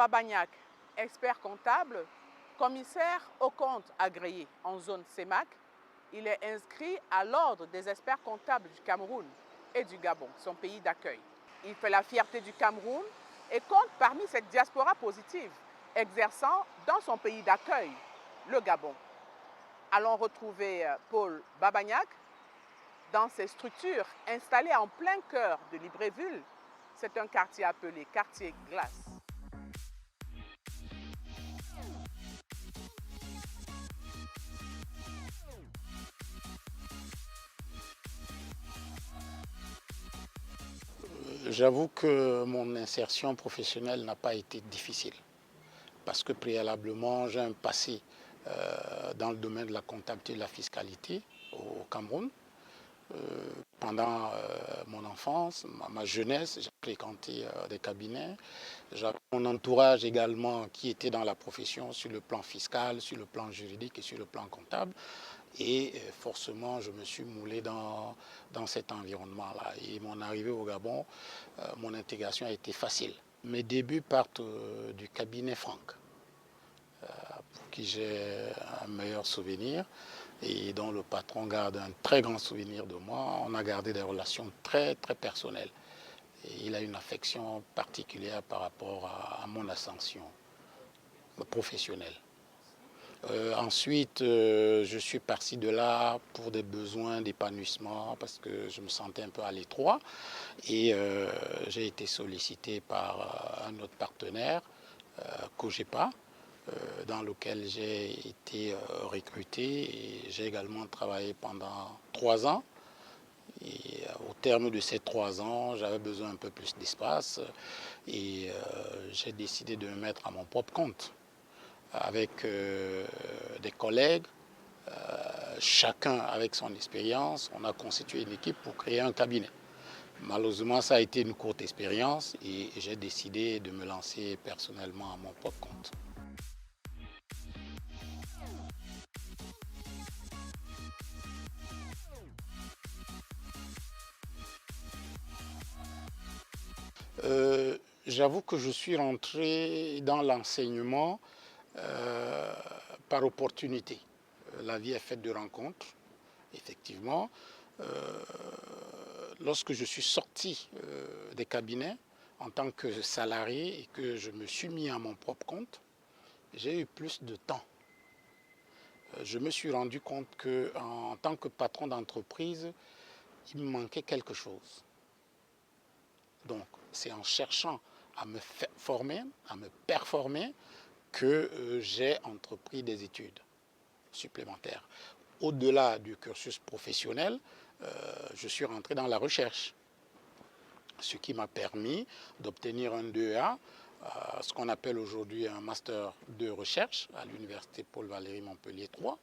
Babagnac, expert comptable, commissaire aux comptes agréé en zone CEMAC, il est inscrit à l'ordre des experts comptables du Cameroun et du Gabon, son pays d'accueil. Il fait la fierté du Cameroun et compte parmi cette diaspora positive, exerçant dans son pays d'accueil, le Gabon. Allons retrouver Paul Babagnac dans ses structures installées en plein cœur de Libreville. C'est un quartier appelé quartier Glace. J'avoue que mon insertion professionnelle n'a pas été difficile parce que préalablement j'ai un passé dans le domaine de la comptabilité et de la fiscalité au Cameroun. Pendant mon enfance, ma jeunesse, j'ai fréquenté des cabinets. J'avais mon entourage également qui était dans la profession sur le plan fiscal, sur le plan juridique et sur le plan comptable. Et forcément, je me suis moulé dans cet environnement-là. Et mon arrivée au Gabon, mon intégration a été facile. Mes débuts partent du cabinet Franck, pour qui j'ai un meilleur souvenir et dont le patron garde un très grand souvenir de moi. On a gardé des relations très, très personnelles. Et il a une affection particulière par rapport à mon ascension professionnelle. Ensuite, je suis parti de là pour des besoins d'épanouissement parce que je me sentais un peu à l'étroit et j'ai été sollicité par un autre partenaire, Cogepa, dans lequel j'ai été recruté et j'ai également travaillé pendant 3 ans. Et au terme de ces 3 ans, j'avais besoin un peu plus d'espace et j'ai décidé de me mettre à mon propre compte avec des collègues, chacun avec son expérience. On a constitué une équipe pour créer un cabinet. Malheureusement, ça a été une courte expérience et j'ai décidé de me lancer personnellement à mon propre compte. J'avoue que je suis rentré dans l'enseignement par opportunité. La vie est faite de rencontres, effectivement. Lorsque je suis sorti des cabinets en tant que salarié et que je me suis mis à mon propre compte, j'ai eu plus de temps. Je me suis rendu compte qu'en tant que patron d'entreprise, il me manquait quelque chose. Donc, c'est en cherchant à me former, à me performer, que j'ai entrepris des études supplémentaires. Au-delà du cursus professionnel, je suis rentré dans la recherche, ce qui m'a permis d'obtenir un 2A, ce qu'on appelle aujourd'hui un master de recherche à l'université Paul Valéry Montpellier 3.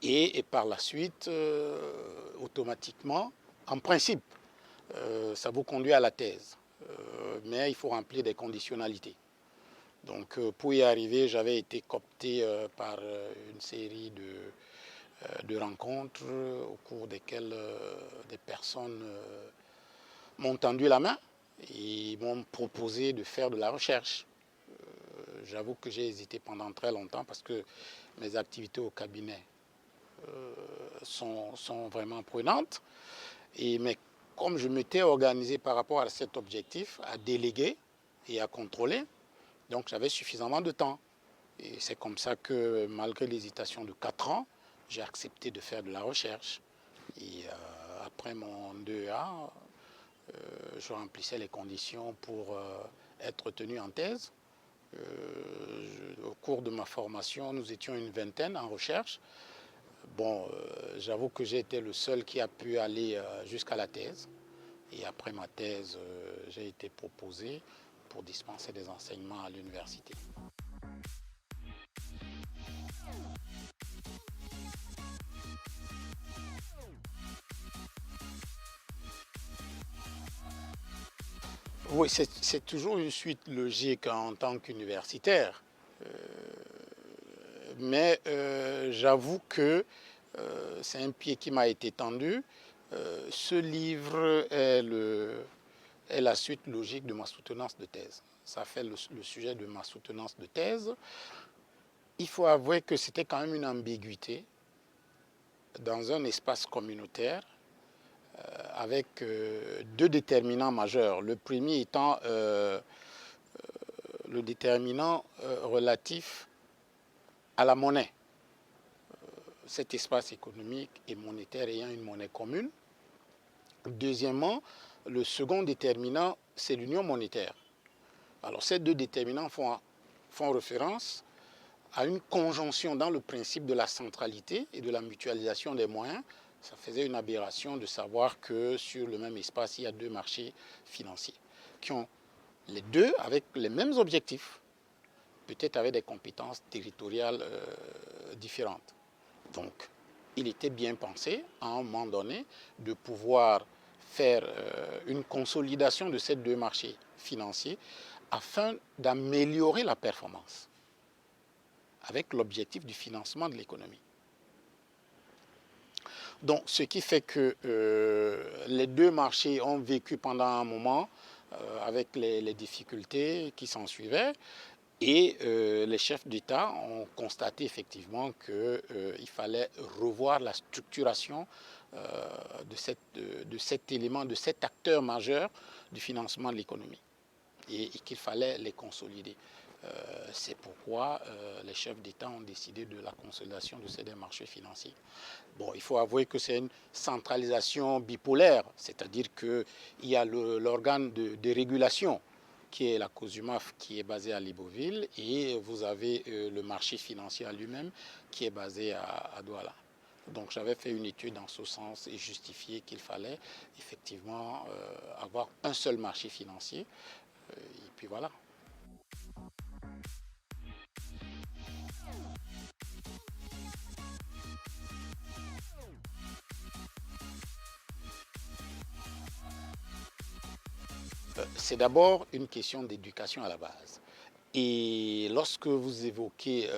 Et par la suite, automatiquement, en principe, ça vous conduit à la thèse. Mais il faut remplir des conditionnalités. Donc pour y arriver, j'avais été coopté par une série de rencontres au cours desquelles des personnes m'ont tendu la main et m'ont proposé de faire de la recherche. J'avoue que j'ai hésité pendant très longtemps parce que mes activités au cabinet sont vraiment prenantes. Mais comme je m'étais organisé par rapport à cet objectif, à déléguer et à contrôler, donc j'avais suffisamment de temps. Et c'est comme ça que, malgré l'hésitation de 4 ans, j'ai accepté de faire de la recherche. Et après mon 2A, je remplissais les conditions pour être tenu en thèse. Au cours de ma formation, nous étions une vingtaine en recherche. Bon, j'avoue que j'ai été le seul qui a pu aller jusqu'à la thèse. Et après ma thèse, j'ai été proposé pour dispenser des enseignements à l'université. Oui, c'est toujours une suite logique en tant qu'universitaire. Mais j'avoue que c'est un pied qui m'a été tendu. Ce livre est la suite logique de ma soutenance de thèse. ça fait le sujet de ma soutenance de thèse. Il faut avouer que c'était quand même une ambiguïté dans un espace communautaire avec deux déterminants majeurs. Le premier étant le déterminant relatif à la monnaie. Cet espace économique et monétaire ayant une monnaie commune. Deuxièmement, le second déterminant, c'est l'union monétaire. Alors ces deux déterminants font référence à une conjonction dans le principe de la centralité et de la mutualisation des moyens. Ça faisait une aberration de savoir que sur le même espace, il y a deux marchés financiers qui ont les deux avec les mêmes objectifs, peut-être avec des compétences territoriales différentes. Donc, il était bien pensé, à un moment donné, de pouvoir faire une consolidation de ces deux marchés financiers afin d'améliorer la performance, avec l'objectif du financement de l'économie. Donc, ce qui fait que les deux marchés ont vécu pendant un moment avec les difficultés qui s'en suivaient. Et les chefs d'État ont constaté effectivement qu'il fallait revoir la structuration de cet élément, de cet acteur majeur du financement de l'économie et qu'il fallait les consolider. C'est pourquoi les chefs d'État ont décidé de la consolidation de ces deux marchés financiers. Bon, il faut avouer que c'est une centralisation bipolaire, c'est-à-dire qu'il y a l'organe de régulation qui est la COSUMAF, qui est basée à Libreville, et vous avez le marché financier à lui-même, qui est basé à Douala. Donc j'avais fait une étude dans ce sens et justifié qu'il fallait effectivement avoir un seul marché financier. Et puis voilà. C'est d'abord une question d'éducation à la base. Et lorsque vous évoquez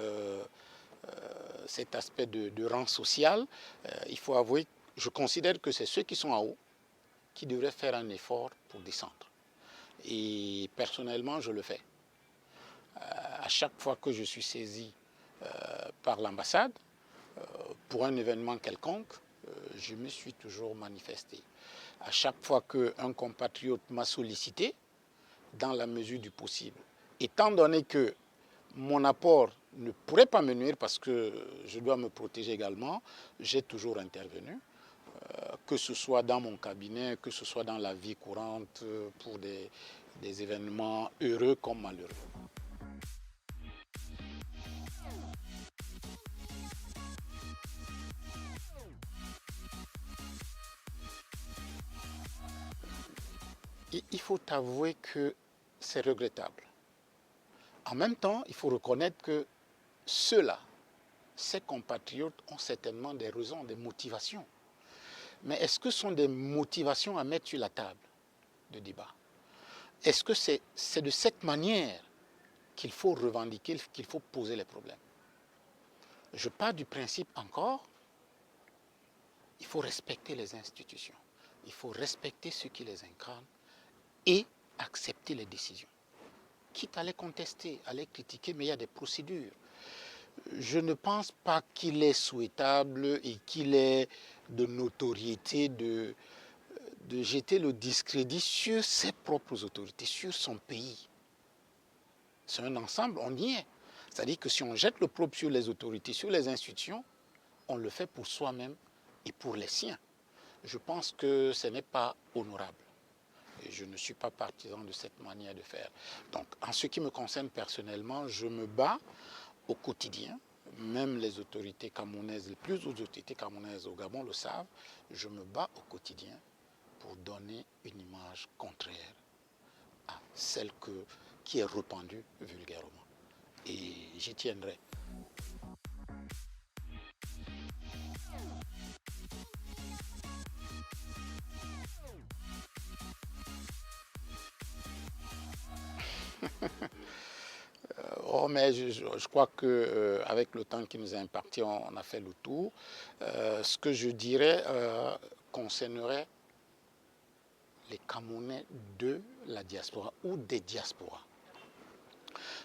cet aspect de rang social, il faut avouer, je considère que c'est ceux qui sont en haut qui devraient faire un effort pour descendre. Et personnellement, je le fais. À chaque fois que je suis saisi par l'ambassade pour un événement quelconque, je me suis toujours manifesté. À chaque fois qu'un compatriote m'a sollicité, dans la mesure du possible, étant donné que mon apport ne pourrait pas me nuire parce que je dois me protéger également, j'ai toujours intervenu, que ce soit dans mon cabinet, que ce soit dans la vie courante, pour des événements heureux comme malheureux. Il faut avouer que c'est regrettable. En même temps, il faut reconnaître que ceux-là, ces compatriotes, ont certainement des raisons, des motivations. Mais est-ce que ce sont des motivations à mettre sur la table de débat? Est-ce que c'est de cette manière qu'il faut revendiquer, qu'il faut poser les problèmes? Je pars du principe encore, il faut respecter les institutions, il faut respecter ceux qui les incarnent et accepter les décisions. Quitte à les contester, à les critiquer, mais il y a des procédures. Je ne pense pas qu'il est souhaitable et qu'il est de notoriété de jeter le discrédit sur ses propres autorités, sur son pays. C'est un ensemble, on y est. C'est-à-dire que si on jette l'opprobre sur les autorités, sur les institutions, on le fait pour soi-même et pour les siens. Je pense que ce n'est pas honorable. Et je ne suis pas partisan de cette manière de faire. Donc, en ce qui me concerne personnellement, je me bats au quotidien. Même les autorités camerounaises, les plus hautes autorités camerounaises au Gabon le savent, je me bats au quotidien pour donner une image contraire à celle qui est répandue vulgairement. Et j'y tiendrai. Oh, mais je crois qu'avec le temps qui nous est imparti, on a fait le tour. Ce que je dirais concernerait les Camerounais de la diaspora ou des diasporas.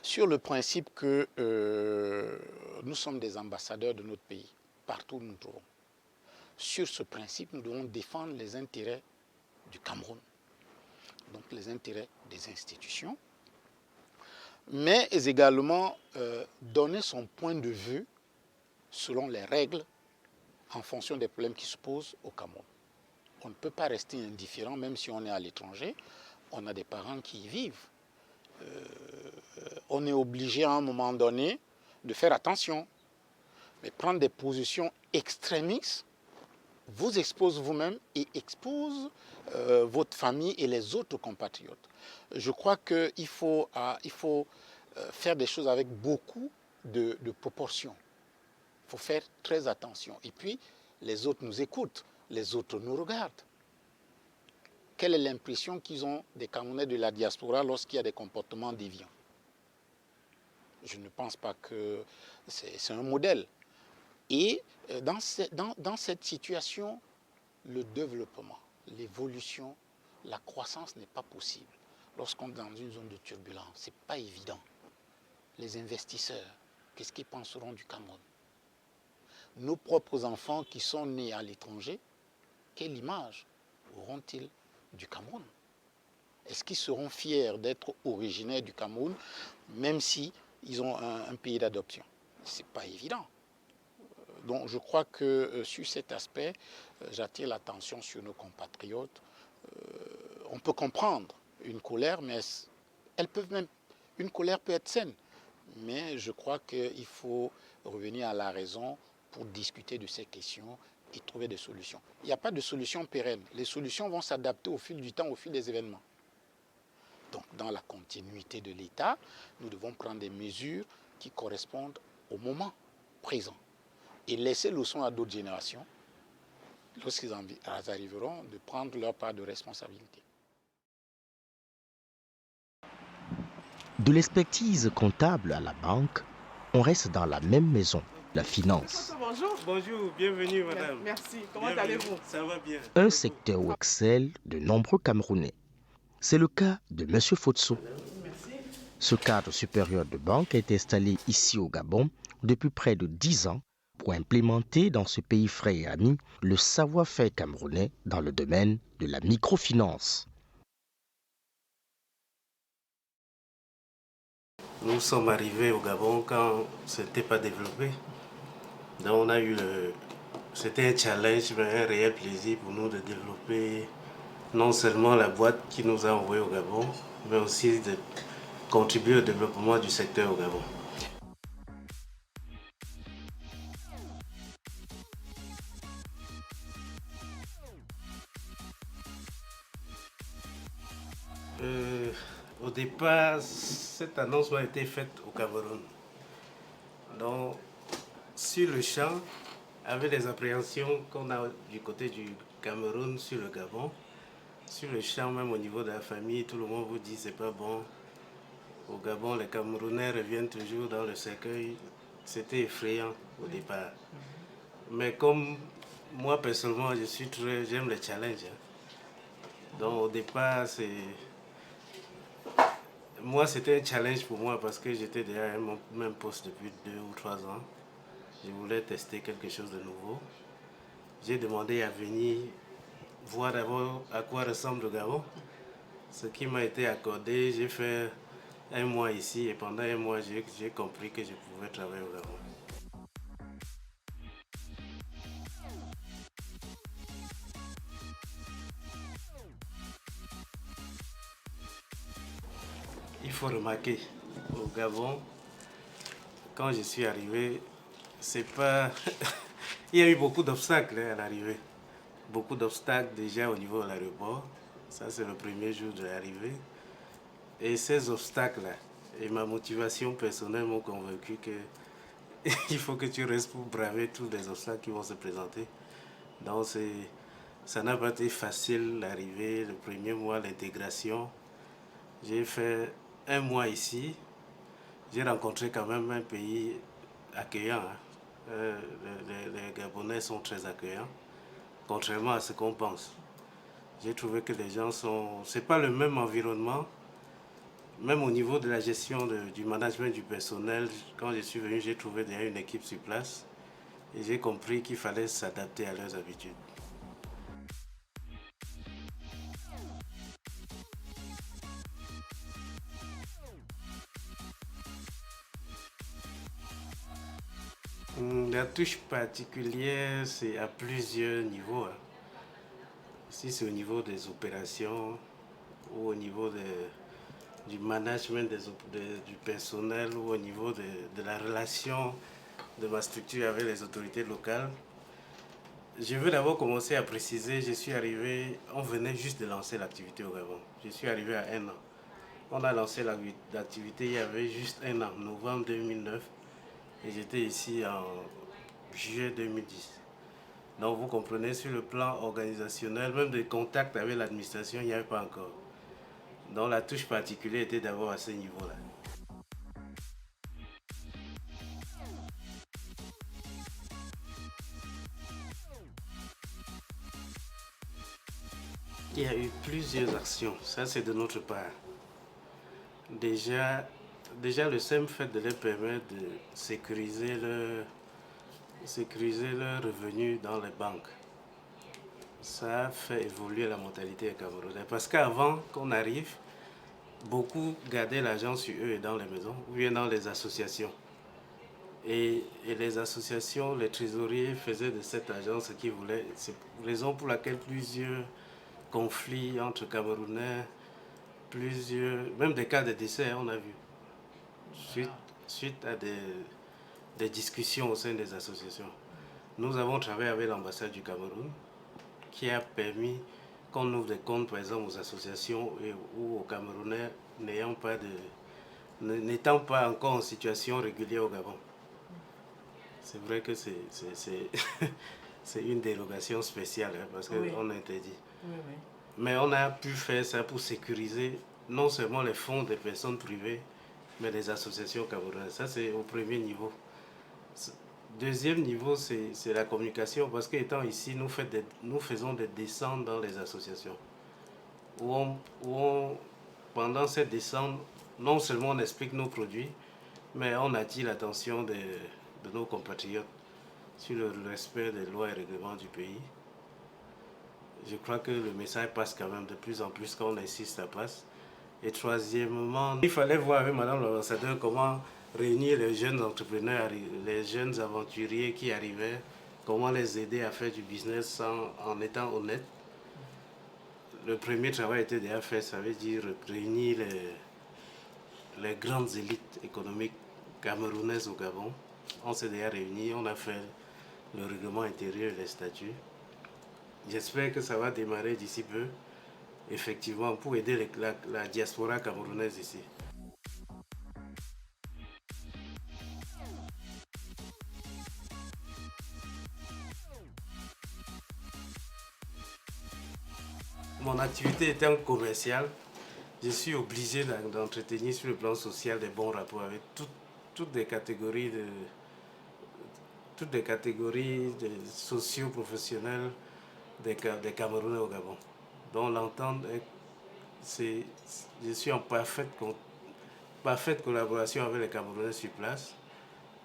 Sur le principe que nous sommes des ambassadeurs de notre pays, partout où nous nous trouvons. Sur ce principe, nous devons défendre les intérêts du Cameroun, donc les intérêts des institutions, mais également donner son point de vue selon les règles en fonction des problèmes qui se posent au Cameroun. On ne peut pas rester indifférent, même si on est à l'étranger. On a des parents qui y vivent. On est obligé à un moment donné de faire attention. Mais prendre des positions extrémistes vous expose vous-même et expose votre famille et les autres compatriotes. Je crois qu'il faut, faire des choses avec beaucoup de proportions. Il faut faire très attention. Et puis, les autres nous écoutent, les autres nous regardent. Quelle est l'impression qu'ils ont des Camerounais de la diaspora lorsqu'il y a des comportements déviants? Je ne pense pas que c'est un modèle. Et dans cette situation, le développement, l'évolution, la croissance n'est pas possible. Lorsqu'on est dans une zone de turbulence, ce n'est pas évident. Les investisseurs, qu'est-ce qu'ils penseront du Cameroun? Nos propres enfants qui sont nés à l'étranger, quelle image auront-ils du Cameroun? Est-ce qu'ils seront fiers d'être originaires du Cameroun, même si ils ont un pays d'adoption? Ce n'est pas évident. Donc je crois que sur cet aspect, j'attire l'attention sur nos compatriotes. On peut comprendre une colère, mais une colère peut être saine. Mais je crois qu'il faut revenir à la raison pour discuter de ces questions et trouver des solutions. Il n'y a pas de solution pérenne. Les solutions vont s'adapter au fil du temps, au fil des événements. Donc dans la continuité de l'État, nous devons prendre des mesures qui correspondent au moment présent. Et laisser le soin à d'autres générations, lorsqu'ils arriveront, de prendre leur part de responsabilité. De l'expertise comptable à la banque, on reste dans la même maison, la finance. Bonjour. Bonjour, bienvenue madame. Merci, comment allez-vous? Ça va bien. Un secteur où excellent de nombreux Camerounais. C'est le cas de M. Fotso. Merci. Ce cadre supérieur de banque est installé ici au Gabon depuis près de 10 ans pour implémenter dans ce pays frère et ami le savoir-faire camerounais dans le domaine de la microfinance. Nous sommes arrivés au Gabon quand ce n'était pas développé. Donc c'était un challenge, mais un réel plaisir pour nous de développer non seulement la boîte qui nous a envoyés au Gabon, mais aussi de contribuer au développement du secteur au Gabon. Au départ, cette annonce a été faite au Cameroun. Donc, sur le champ, avec les appréhensions qu'on a du côté du Cameroun sur le Gabon, sur le champ, même au niveau de la famille, tout le monde vous dit c'est pas bon. Au Gabon, les Camerounais reviennent toujours dans le cercueil. C'était effrayant au départ. Mais comme moi personnellement, j'aime les challenges. Donc au départ, c'était un challenge pour moi parce que j'étais déjà à mon même poste depuis 2 ou 3 ans. Je voulais tester quelque chose de nouveau. J'ai demandé à venir voir d'abord à quoi ressemble le Gabon. Ce qui m'a été accordé, j'ai fait 1 mois ici et pendant 1 mois, j'ai compris que je pouvais travailler au Gabon. Il faut remarquer, au Gabon, quand je suis arrivé, c'est pas... Il y a eu beaucoup d'obstacles à l'arrivée. Beaucoup d'obstacles déjà au niveau de l'aéroport. Ça, c'est le premier jour de l'arrivée. Et ces obstacles-là, et ma motivation personnelle m'ont convaincu que il faut que tu restes pour braver tous les obstacles qui vont se présenter. Donc, ça n'a pas été facile l'arrivée, le premier mois, l'intégration. J'ai fait 1 mois ici. J'ai rencontré quand même un pays accueillant. Les Gabonais sont très accueillants, contrairement à ce qu'on pense. J'ai trouvé que les gens sont... C'est pas le même environnement, Même au niveau de la gestion du management du personnel, quand je suis venu, j'ai trouvé déjà une équipe sur place et j'ai compris qu'il fallait s'adapter à leurs habitudes. La touche particulière, c'est à plusieurs niveaux. Si c'est au niveau des opérations ou au niveau du management du personnel ou au niveau de la relation de ma structure avec les autorités locales. Je veux d'abord commencer à préciser, je suis arrivé, on venait juste de lancer l'activité au Gabon. Je suis arrivé à 1 an. On a lancé l'activité il y avait juste 1 an, novembre 2009, et j'étais ici en juillet 2010. Donc vous comprenez, sur le plan organisationnel, même des contacts avec l'administration, il n'y avait pas encore. Donc la touche particulière était d'abord à ce niveau-là. Il y a eu plusieurs actions, ça c'est de notre part. Déjà le simple fait de leur permettre de sécuriser leurs revenus dans les banques, ça a fait évoluer la mentalité camerounaise. Parce qu'avant qu'on arrive, beaucoup gardaient l'argent sur eux et dans les maisons, ou bien dans les associations. Et les associations, les trésoriers faisaient de cet argent ce qu'ils voulaient. C'est la raison pour laquelle plusieurs conflits entre Camerounais, même des cas de décès, on a vu, suite à des discussions au sein des associations. Nous avons travaillé avec l'ambassade du Cameroun qui a permis qu'on ouvre des comptes, par exemple, aux associations ou aux Camerounais n'étant pas encore en situation régulière au Gabon. C'est vrai que c'est une dérogation spéciale parce qu'on interdit. Oui. Mais on a pu faire ça pour sécuriser non seulement les fonds des personnes privées, mais des associations camerounaises. Ça, c'est au premier niveau. Deuxième niveau, c'est la communication, parce qu'étant ici, nous faisons des descentes dans les associations. Pendant cette descente, non seulement on explique nos produits, mais on attire l'attention de nos compatriotes sur le respect des lois et règlements du pays. Je crois que le message passe quand même de plus en plus quand on insiste, ça passe. Et troisièmement, il fallait voir avec Madame l'ambassadeur comment réunir les jeunes entrepreneurs, les jeunes aventuriers qui arrivaient, comment les aider à faire du business en étant honnêtes. Le premier travail était déjà fait, ça veut dire réunir les grandes élites économiques camerounaises au Gabon. On s'est déjà réunis, on a fait le règlement intérieur et les statuts. J'espère que ça va démarrer d'ici peu, effectivement, pour aider la diaspora camerounaise ici. Mon activité étant commerciale, je suis obligé d'entretenir sur le plan social des bons rapports avec toutes les catégories socio-professionnelles des Camerounais au Gabon. Donc l'entente, je suis en parfaite collaboration avec les Camerounais sur place.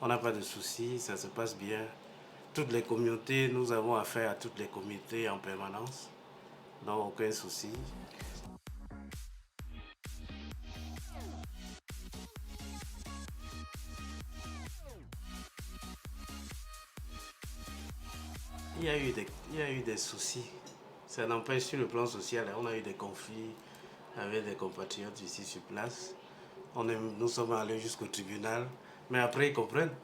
On n'a pas de soucis, ça se passe bien. Toutes les communautés, nous avons affaire à toutes les communautés en permanence. Donc aucun souci. Il y a eu des soucis. Ça n'empêche, sur le plan social, on a eu des conflits avec des compatriotes ici sur place. Nous sommes allés jusqu'au tribunal, mais après ils comprennent.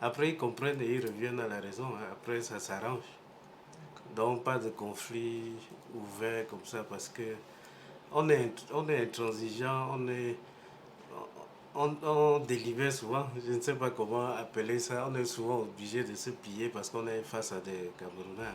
Après ils comprennent et ils reviennent à la raison. Après ça s'arrange. Donc pas de conflit ouvert comme ça parce que on est intransigeant, on délibère souvent, je ne sais pas comment appeler ça, on est souvent obligé de se plier parce qu'on est face à des Camerounais.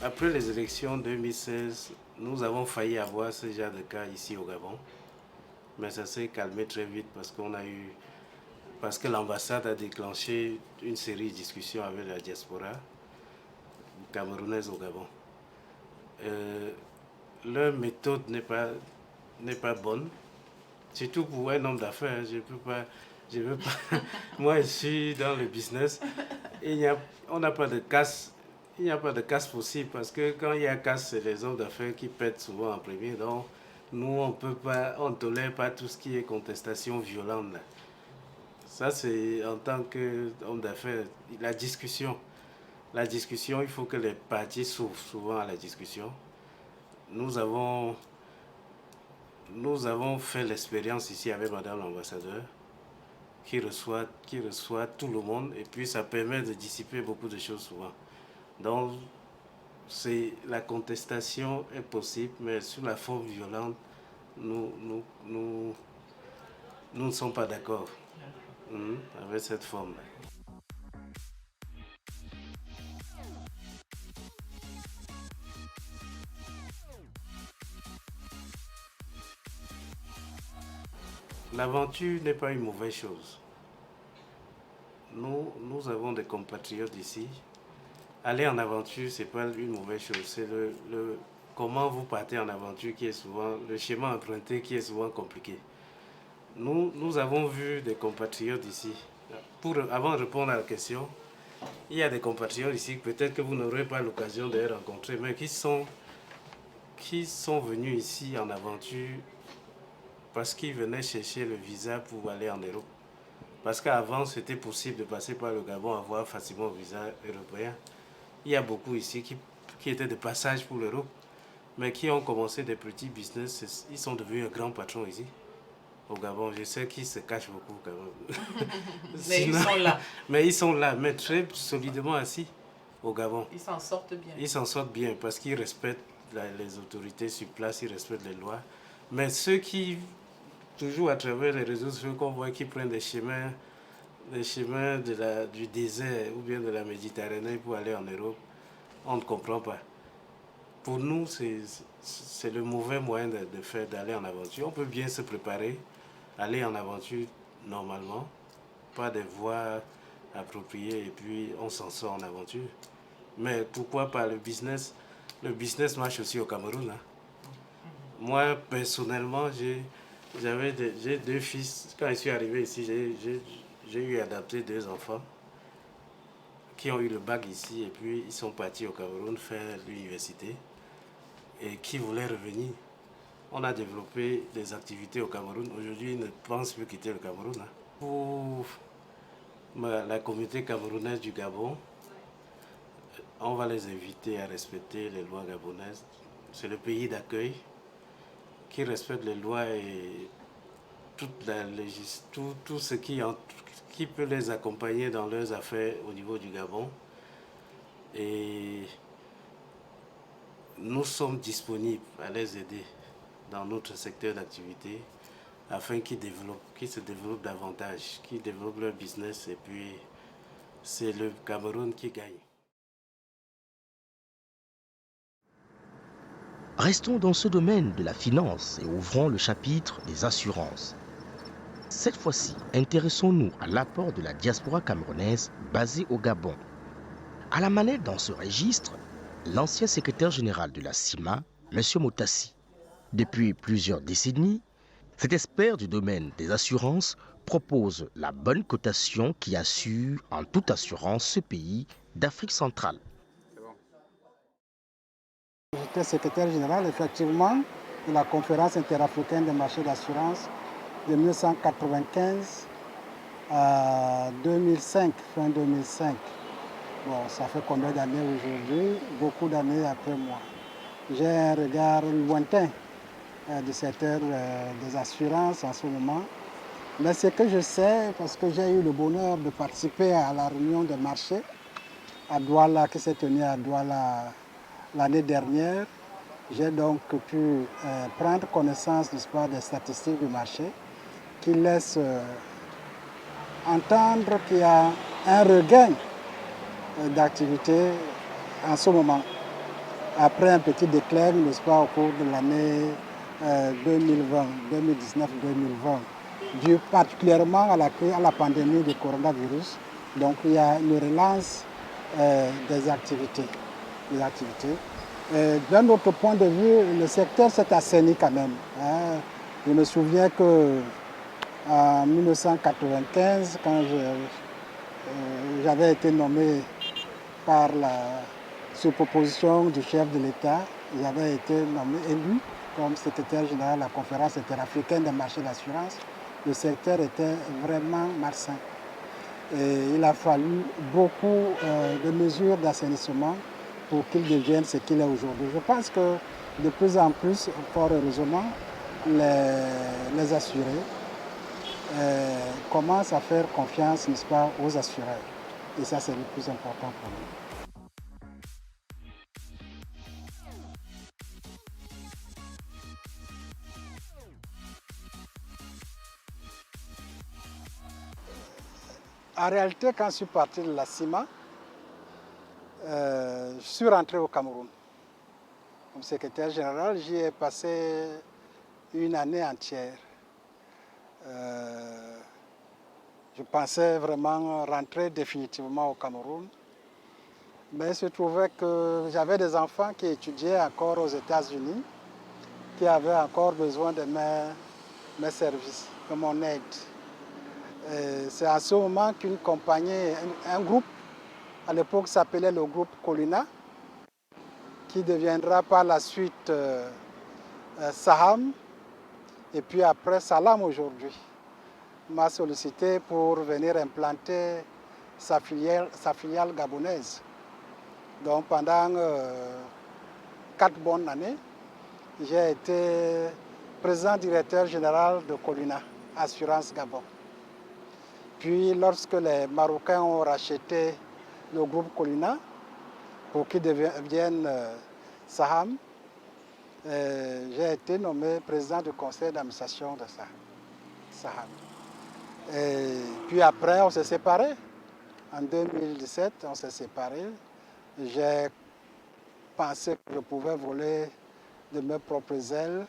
Après les élections 2016, nous avons failli avoir ce genre de cas ici au Gabon, mais ça s'est calmé très vite parce qu'on a eu parce que l'ambassade a déclenché une série de discussions avec la diaspora camerounaise au Gabon. Leur méthode n'est pas bonne, surtout pour un homme d'affaires. Je veux pas. Moi, je suis dans le business. On n'a pas de casse. Il n'y a pas de casse possible parce que quand il y a casse, c'est les hommes d'affaires qui pètent souvent en premier. Donc, nous, on ne tolère pas tout ce qui est contestation violente. Là. Ça, c'est en tant qu'homme d'affaires, la discussion, il faut que les parties s'ouvrent souvent à la discussion. Nous avons fait l'expérience ici avec Madame l'ambassadeur qui reçoit tout le monde et puis ça permet de dissiper beaucoup de choses souvent. Donc, la contestation est possible, mais sur la forme violente, nous ne sommes pas d'accord avec cette forme. L'aventure n'est pas une mauvaise chose. Nous avons des compatriotes ici. Aller en aventure, ce n'est pas une mauvaise chose. C'est comment vous partez en aventure qui est souvent, le schéma emprunté qui est souvent compliqué. Nous avons vu des compatriotes ici. Avant de répondre à la question, il y a des compatriotes ici, peut-être que vous n'aurez pas l'occasion de les rencontrer, mais qui sont venus ici en aventure parce qu'ils venaient chercher le visa pour aller en Europe. Parce qu'avant, c'était possible de passer par le Gabon, avoir facilement le visa européen. Il y a beaucoup ici qui étaient de passage pour l'Europe, mais qui ont commencé des petits business. Ils sont devenus un grand patron ici, au Gabon. Je sais qu'ils se cachent beaucoup quand même. Mais ils sont là. Mais ils sont là, mais très solidement assis au Gabon. Ils s'en sortent bien. Ils s'en sortent bien parce qu'ils respectent les autorités sur place, ils respectent les lois. Mais ceux qui, toujours à travers les réseaux sociaux qu'on voit, qui prennent des chemins du désert ou bien de la Méditerranée pour aller en Europe, on ne comprend pas. Pour nous, c'est le mauvais moyen d'aller en aventure. On peut bien se préparer, aller en aventure normalement, pas des voies appropriées et puis on s'en sort en aventure. Mais pourquoi pas le business? Le business marche aussi au Cameroun. Hein. Moi, personnellement, j'ai 2 fils. Quand je suis arrivé ici, j'ai eu adopté 2 enfants qui ont eu le bac ici et puis ils sont partis au Cameroun faire l'université et qui voulaient revenir. On a développé des activités au Cameroun. Aujourd'hui, ils ne pensent plus quitter le Cameroun. Hein. Pour la communauté camerounaise du Gabon, on va les inviter à respecter les lois gabonaises. C'est le pays d'accueil qui respecte les lois et tout ce qui peut les accompagner dans leurs affaires au niveau du Gabon. Et nous sommes disponibles à les aider dans notre secteur d'activité afin qu'ils se développent davantage, qu'ils développent leur business et puis c'est le Cameroun qui gagne. Restons dans ce domaine de la finance et ouvrons le chapitre des assurances. Cette fois-ci, intéressons-nous à l'apport de la diaspora camerounaise basée au Gabon. À la manette dans ce registre, l'ancien secrétaire général de la CIMA, M. Motassi. Depuis plusieurs décennies, cet expert du domaine des assurances propose la bonne cotation qui assure en toute assurance ce pays d'Afrique centrale. J'étais secrétaire général, effectivement, de la conférence interafricaine des marchés d'assurance de 1995 à 2005, fin 2005. Bon, ça fait combien d'années aujourd'hui? Beaucoup d'années après moi. J'ai un regard lointain du secteur des assurances en ce moment. Mais ce que je sais, parce que j'ai eu le bonheur de participer à la réunion des marchés à Douala, qui s'est tenue à Douala l'année dernière, j'ai donc pu prendre connaissance des statistiques du marché qui laissent entendre qu'il y a un regain d'activité en ce moment. Après un petit déclin, n'est-ce pas, au cours de l'année 2020, 2019-2020. dû particulièrement à la pandémie du coronavirus. Donc il y a une relance des activités. D'un autre point de vue, le secteur s'est assaini quand même. Hein. Je me souviens qu'en 1995, quand j'avais été nommé sur proposition du chef de l'État, j'avais été élu comme secrétaire général de la conférence interafricaine des marchés d'assurance. Le secteur était vraiment malsain. Et il a fallu beaucoup de mesures d'assainissement pour qu'il devienne ce qu'il est aujourd'hui. Je pense que de plus en plus, fort heureusement, les assurés commencent à faire confiance, n'est-ce pas, aux assureurs. Et ça, c'est le plus important pour nous. En réalité, quand je suis parti de la CIMA, je suis rentré au Cameroun. Comme secrétaire général, j'y ai passé une année entière. Je pensais vraiment rentrer définitivement au Cameroun. Mais il se trouvait que j'avais des enfants qui étudiaient encore aux États-Unis, qui avaient encore besoin de mes services, de mon aide. C'est à ce moment qu'une compagnie, un groupe, à l'époque s'appelait le groupe Colina, qui deviendra par la suite Saham, et puis après Salam aujourd'hui, m'a sollicité pour venir implanter sa filiale gabonaise. Donc pendant 4 bonnes années, j'ai été président directeur général de Colina, Assurance Gabon. Puis lorsque les Marocains ont racheté le groupe Colina pour qu'il devienne Saham, j'ai été nommé président du conseil d'administration de Saham. Et puis après, on s'est séparés. En 2017, on s'est séparés. J'ai pensé que je pouvais voler de mes propres ailes.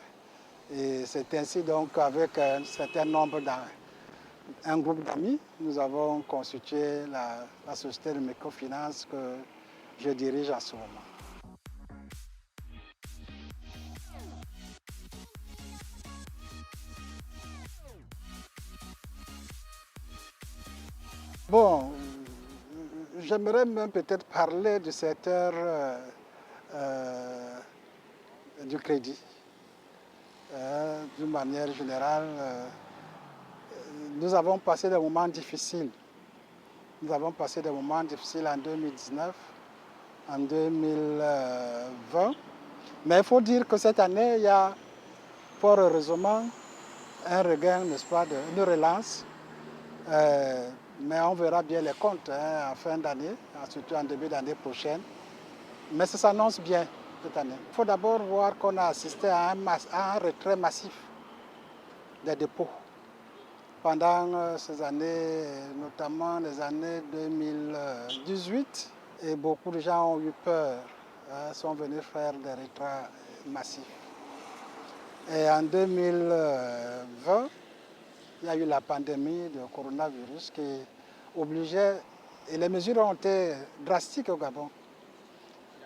Et c'est ainsi donc avec un certain nombre un groupe d'amis, nous avons constitué la société de microfinance que je dirige en ce moment. Bon, j'aimerais même peut-être parler du secteur du crédit. D'une manière générale, nous avons passé des moments difficiles. Nous avons passé des moments difficiles en 2019, en 2020. Mais il faut dire que cette année, il y a fort heureusement un regain, n'est-ce pas, une relance. Mais on verra bien les comptes en fin d'année, surtout en début d'année prochaine. Mais ça s'annonce bien cette année. Il faut d'abord voir qu'on a assisté à un retrait massif des dépôts. Pendant ces années, notamment les années 2018, et beaucoup de gens ont eu peur, sont venus faire des retraits massifs. Et en 2020, il y a eu la pandémie du coronavirus qui obligeait, et les mesures ont été drastiques au Gabon,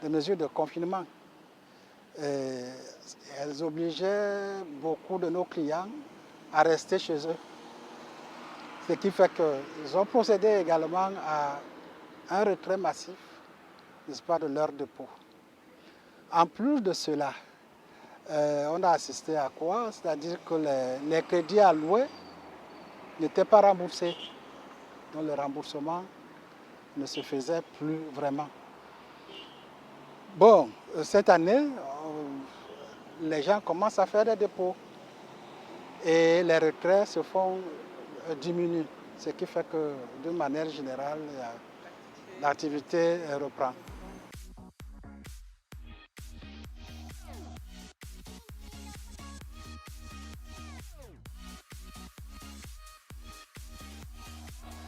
des mesures de confinement. Et elles obligeaient beaucoup de nos clients à rester chez eux. Ce qui fait qu'ils ont procédé également à un retrait massif, n'est-ce pas, de leurs dépôts. En plus de cela, on a assisté à quoi? C'est-à-dire que les crédits alloués n'étaient pas remboursés. Donc le remboursement ne se faisait plus vraiment. Bon, cette année, les gens commencent à faire des dépôts et les retraits se font diminuer, ce qui fait que d'une manière générale, l'activité reprend.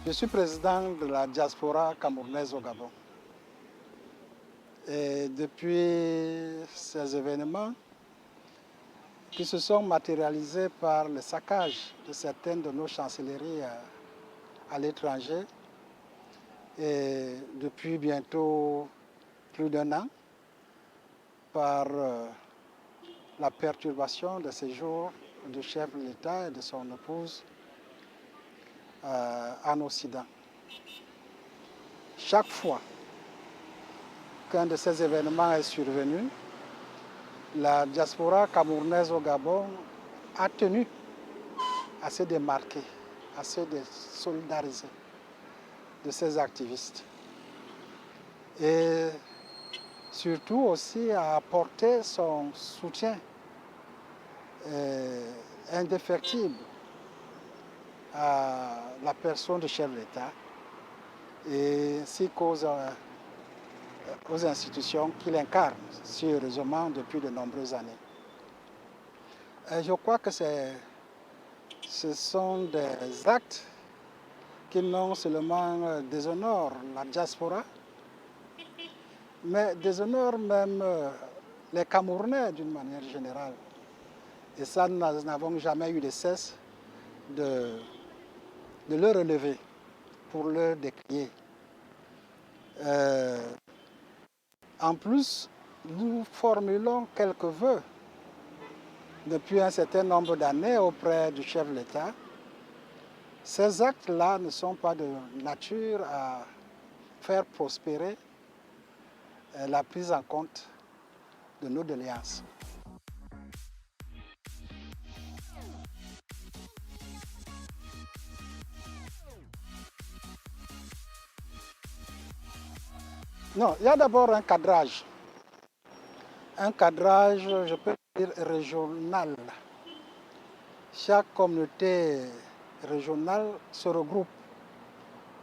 Je suis président de la diaspora camerounaise au Gabon. Et depuis ces événements, qui se sont matérialisées par le saccage de certaines de nos chancelleries à l'étranger. Et depuis bientôt plus d'1 an, par la perturbation de séjour du chef de l'État et de son épouse en Occident. Chaque fois qu'un de ces événements est survenu, la diaspora camerounaise au Gabon a tenu à se démarquer, à se solidariser de ces activistes. Et surtout aussi à apporter son soutien indéfectible à la personne du chef de l'État et ainsi qu'aux institutions qu'il incarne si heureusement depuis de nombreuses années. Et je crois que ce sont des actes qui non seulement déshonorent la diaspora, mais déshonorent même les Camerounais d'une manière générale. Et ça, nous n'avons jamais eu de cesse de le relever, pour le décrier. En plus, nous formulons quelques vœux depuis un certain nombre d'années auprès du chef de l'État. Ces actes-là ne sont pas de nature à faire prospérer la prise en compte de nos doléances. Non, il y a d'abord un cadrage. Un cadrage, je peux dire, régional. Chaque communauté régionale se regroupe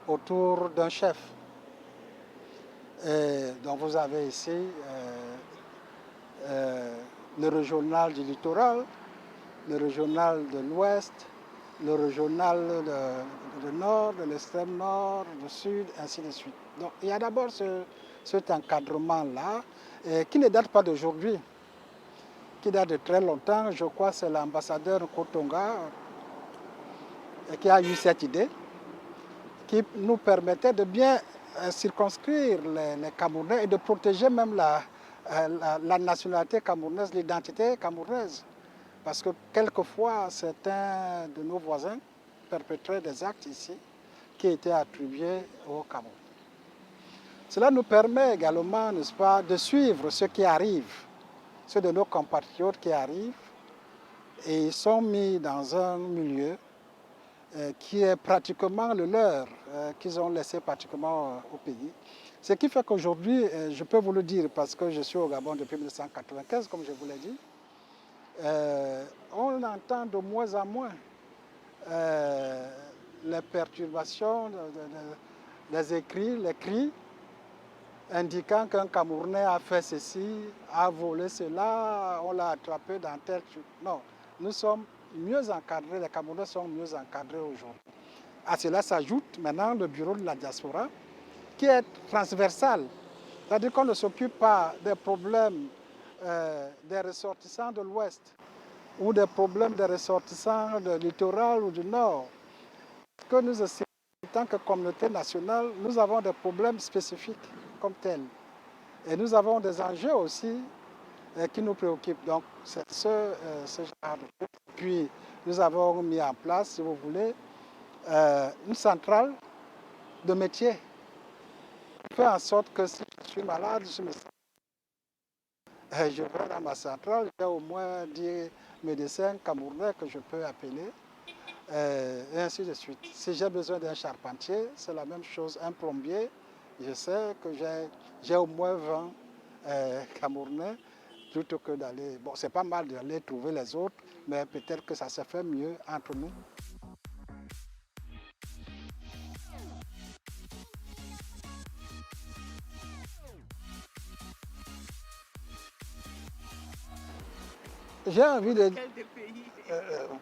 autour d'un chef. Et donc vous avez ici le régional du littoral, le régional de l'ouest, le régional du nord, de l'extrême nord, du sud, ainsi de suite. Donc il y a d'abord cet encadrement-là qui ne date pas d'aujourd'hui, qui date de très longtemps. Je crois que c'est l'ambassadeur Kotonga qui a eu cette idée, qui nous permettait de bien circonscrire les Camerounais et de protéger même la nationalité camerounaise, l'identité camerounaise. Parce que quelquefois, certains de nos voisins perpétraient des actes ici qui étaient attribués au Cameroun. Cela nous permet également, n'est-ce pas, de suivre ce qui arrive, ceux de nos compatriotes qui arrivent, et ils sont mis dans un milieu qui est pratiquement le leur, qu'ils ont laissé pratiquement au pays. Ce qui fait qu'aujourd'hui, je peux vous le dire, parce que je suis au Gabon depuis 1995, comme je vous l'ai dit, on entend de moins en moins les perturbations des écrits, les cris, indiquant qu'un Camerounais a fait ceci, a volé cela, on l'a attrapé dans tel truc. Non, nous sommes mieux encadrés, les Camerounais sont mieux encadrés aujourd'hui. À cela s'ajoute maintenant le bureau de la diaspora, qui est transversal. C'est-à-dire qu'on ne s'occupe pas des problèmes des ressortissants de l'Ouest ou des problèmes des ressortissants du littoral ou du Nord. Que nous aussi, en tant que communauté nationale, nous avons des problèmes spécifiques comme tels. Et nous avons des enjeux aussi qui nous préoccupent. Donc, c'est ce genre de choses. Puis, nous avons mis en place, si vous voulez, une centrale de métier. Je fais en sorte que si je suis malade, je vais dans ma centrale, j'ai au moins 10 médecins camerounais que je peux appeler, et ainsi de suite. Si j'ai besoin d'un charpentier, c'est la même chose. Un plombier, je sais que j'ai au moins 20 Camerounais, plutôt que d'aller... Bon, c'est pas mal d'aller trouver les autres, mais peut-être que ça se fait mieux entre nous. J'ai envie de... Quel des pays?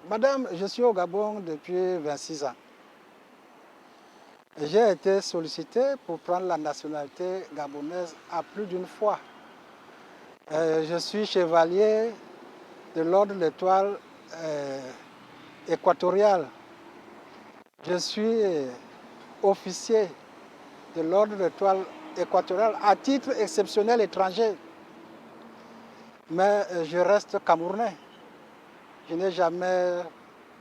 Madame, je suis au Gabon depuis 26 ans. J'ai été sollicité pour prendre la nationalité gabonaise à plus d'une fois. Je suis chevalier de l'ordre de l'étoile équatoriale. Je suis officier de l'ordre de l'étoile équatoriale à titre exceptionnel étranger. Mais je reste camerounais. Je n'ai jamais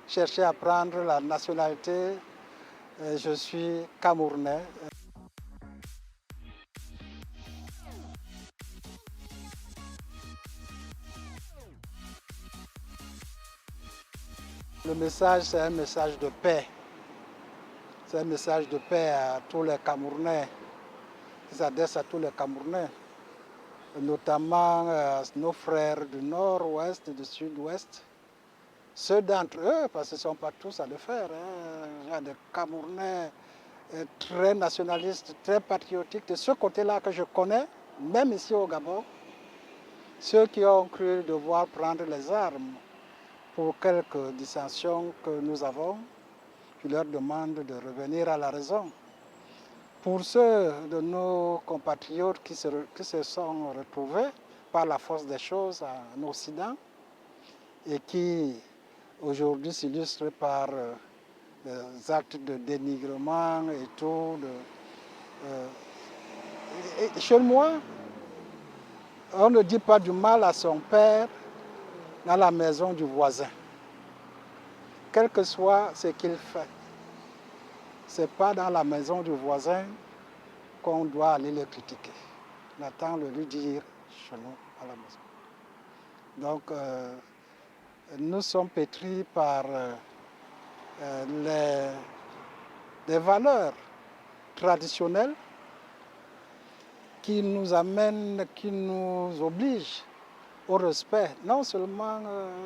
cherché à prendre la nationalité. Je suis camerounais. Le message, c'est un message de paix. C'est un message de paix à tous les Camerounais, qui s'adresse à tous les Camerounais, notamment nos frères du nord-ouest et du sud-ouest. Ceux d'entre eux, parce que ce ne sont pas tous à le faire, il y a des Camerounais très nationalistes, très patriotiques, de ce côté-là que je connais, même ici au Gabon, ceux qui ont cru devoir prendre les armes pour quelques dissensions que nous avons, je leur demande de revenir à la raison. Pour ceux de nos compatriotes qui se sont retrouvés par la force des choses en Occident et qui aujourd'hui s'illustrent par des actes de dénigrement et tout. Et chez moi, on ne dit pas du mal à son père dans la maison du voisin, quel que soit ce qu'il fait. Ce n'est pas dans la maison du voisin qu'on doit aller le critiquer. On attend de lui dire chez nous à la maison. Donc, nous sommes pétris par des valeurs traditionnelles qui nous amènent, qui nous obligent au respect, non seulement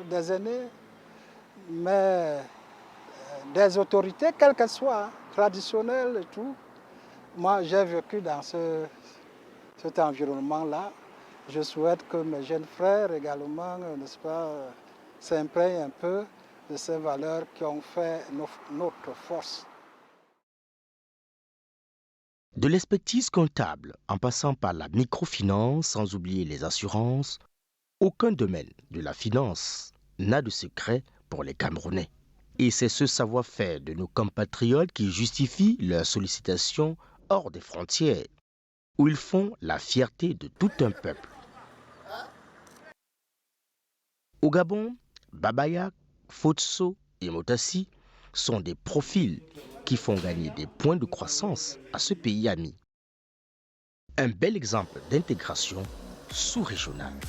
des aînés, mais des autorités, quelles qu'elles soient, traditionnelles et tout. Moi, j'ai vécu dans cet environnement-là. Je souhaite que mes jeunes frères également, n'est-ce pas, s'imprègnent un peu de ces valeurs qui ont fait notre force. De l'expertise comptable, en passant par la microfinance, sans oublier les assurances, aucun domaine de la finance n'a de secret pour les Camerounais. Et c'est ce savoir-faire de nos compatriotes qui justifie leur sollicitation hors des frontières, où ils font la fierté de tout un peuple. Au Gabon, Babayak, Fotso et Motassi sont des profils qui font gagner des points de croissance à ce pays ami. Un bel exemple d'intégration sous-régionale.